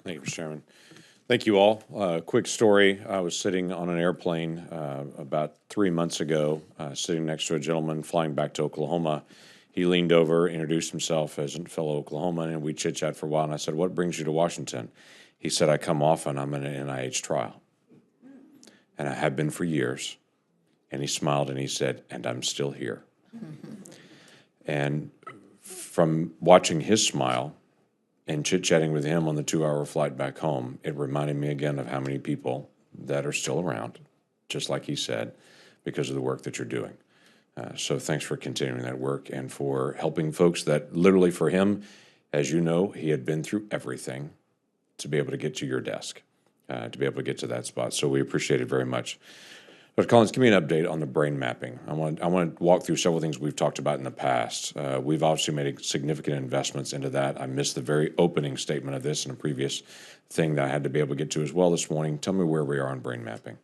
Thank you, Mr. Chairman. Thank you all. Quick story. I was sitting on an airplane about 3 months ago, sitting next to a gentleman flying back to Oklahoma. He leaned over, introduced himself as a fellow Oklahoman, and we chit-chat for a while, and I said, "What brings you to Washington?" He said, "I come often. I'm in an NIH trial." And I have been for years. And he smiled and he said, "And I'm still here." And from watching his smile and chit-chatting with him on the 2-hour flight back home, it reminded me again of how many people that are still around, just like he said, because of the work that you're doing. So thanks for continuing that work and for helping folks that literally for him, as you know, he had been through everything to be able to get to your desk, to be able to get to that spot. So we appreciate it very much. Dr. Collins, give me an update on the brain mapping. I want to walk through several things we've talked about in the past. We've obviously made significant investments into that. I missed the very opening statement of this in a previous thing that I had to be able to get to as well this morning. Tell me where we are on brain mapping.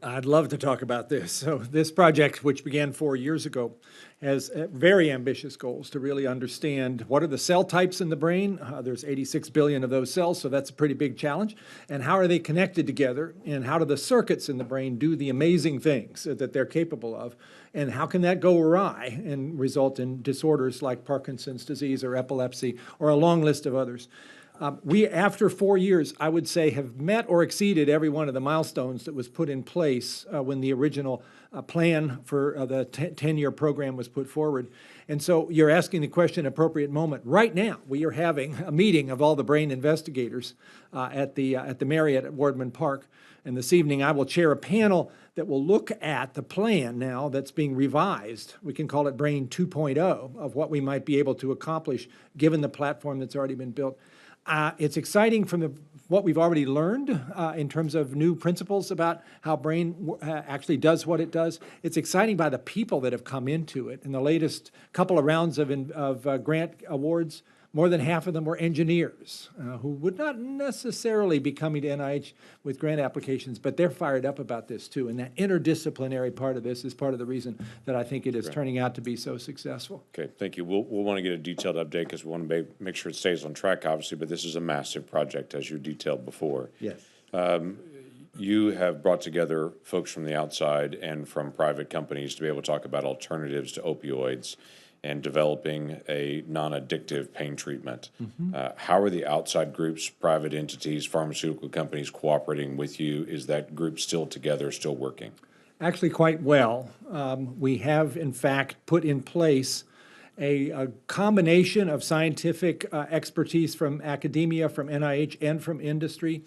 I'd love to talk about this. So this project, which began 4 years ago, has very ambitious goals to really understand what are the cell types in the brain. There's 86 billion of those cells, so that's a pretty big challenge. And how are they connected together? And how do the circuits in the brain do the amazing things that they're capable of? And how can that go awry and result in disorders like Parkinson's disease or epilepsy or a long list of others? We, after 4 years, I would say, have met or exceeded every one of the milestones that was put in place when the original plan for the 10-year program was put forward. And so you're asking the question, appropriate moment. Right now, we are having a meeting of all the brain investigators at the Marriott at Wardman Park. And this evening, I will chair a panel that will look at the plan now that's being revised. We can call it Brain 2.0 of what we might be able to accomplish given the platform that's already been built. It's exciting from what we've already learned in terms of new principles about how brain actually does what it does. It's exciting by the people that have come into it. In the latest couple of rounds of grant awards, more than half of them were engineers who would not necessarily be coming to NIH with grant applications, but they're fired up about this too. And that interdisciplinary part of this is part of the reason that I think it is turning out to be so successful. Okay, thank you. We'll want to get a detailed update because we want to make sure it stays on track, obviously, but this is a massive project, as you detailed before. Yes. You have brought together folks from the outside and from private companies to be able to talk about alternatives to opioids and developing a non-addictive pain treatment. How are the outside groups, private entities, pharmaceutical companies cooperating with you? Is that group still together, still working? Actually, quite well. We have, in fact, put in place a combination of scientific expertise from academia, from NIH, and from industry.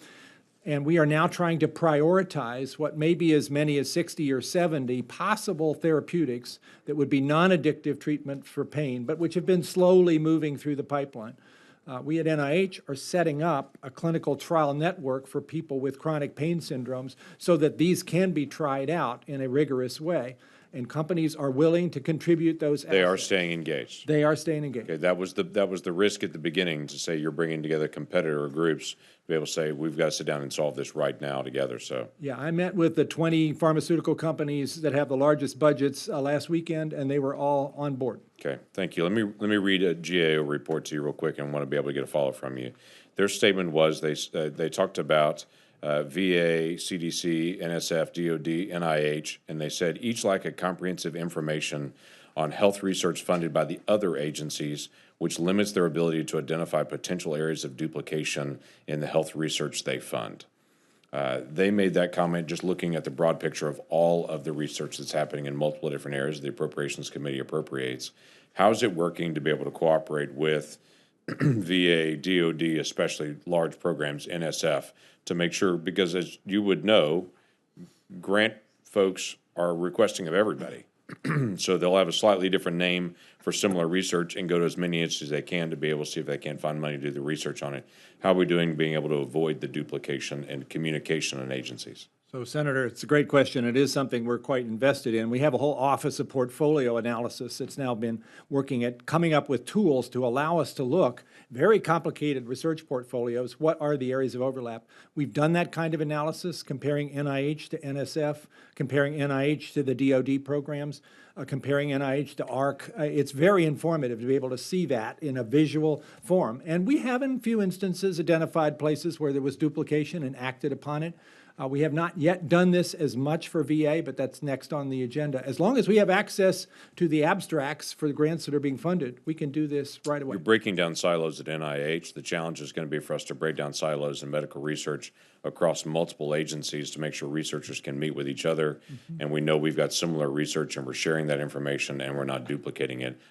And we are now trying to prioritize what may be as many as 60 or 70 possible therapeutics that would be non-addictive treatment for pain, but which have been slowly moving through the pipeline. We at NIH are setting up a clinical trial network for people with chronic pain syndromes so that these can be tried out in a rigorous way. And companies are willing to contribute those assets. They are staying engaged. They are staying engaged. Okay, that was the risk at the beginning to say you're bringing together competitor groups to be able to say we've got to sit down and solve this right now together. So yeah, I met with the 20 pharmaceutical companies that have the largest budgets last weekend, and they were all on board. Okay, thank you. Let me read a GAO report to you real quick, and want to be able to get a follow from you. Their statement was they talked about VA, CDC, NSF, DOD, NIH, and they said each lack a comprehensive information on health research funded by the other agencies, which limits their ability to identify potential areas of duplication in the health research they fund. They made that comment just looking at the broad picture of all of the research that's happening in multiple different areas the Appropriations Committee appropriates. How is it working to be able to cooperate with VA, DOD, especially large programs, NSF, to make sure, because as you would know, grant folks are requesting of everybody. So they'll have a slightly different name for similar research and go to as many institutes as they can to be able to see if they can't find money to do the research on it. How are we doing being able to avoid the duplication and communication in agencies? So, Senator, it's a great question. It is something we're quite invested in. We have a whole Office of Portfolio Analysis that's now been working at coming up with tools to allow us to look, very complicated research portfolios, what are the areas of overlap. We've done that kind of analysis, comparing NIH to NSF, comparing NIH to the DoD programs, comparing NIH to ARC. It's very informative to be able to see that in a visual form. And we have, in a few instances, identified places where there was duplication and acted upon it. We have not yet done this as much for VA, but that's next on the agenda. As long as we have access to the abstracts for the grants that are being funded, we can do this right away. You're breaking down silos at NIH. The challenge is going to be for us to break down silos in medical research across multiple agencies to make sure researchers can meet with each other. And we know we've got similar research and we're sharing that information and we're not duplicating it.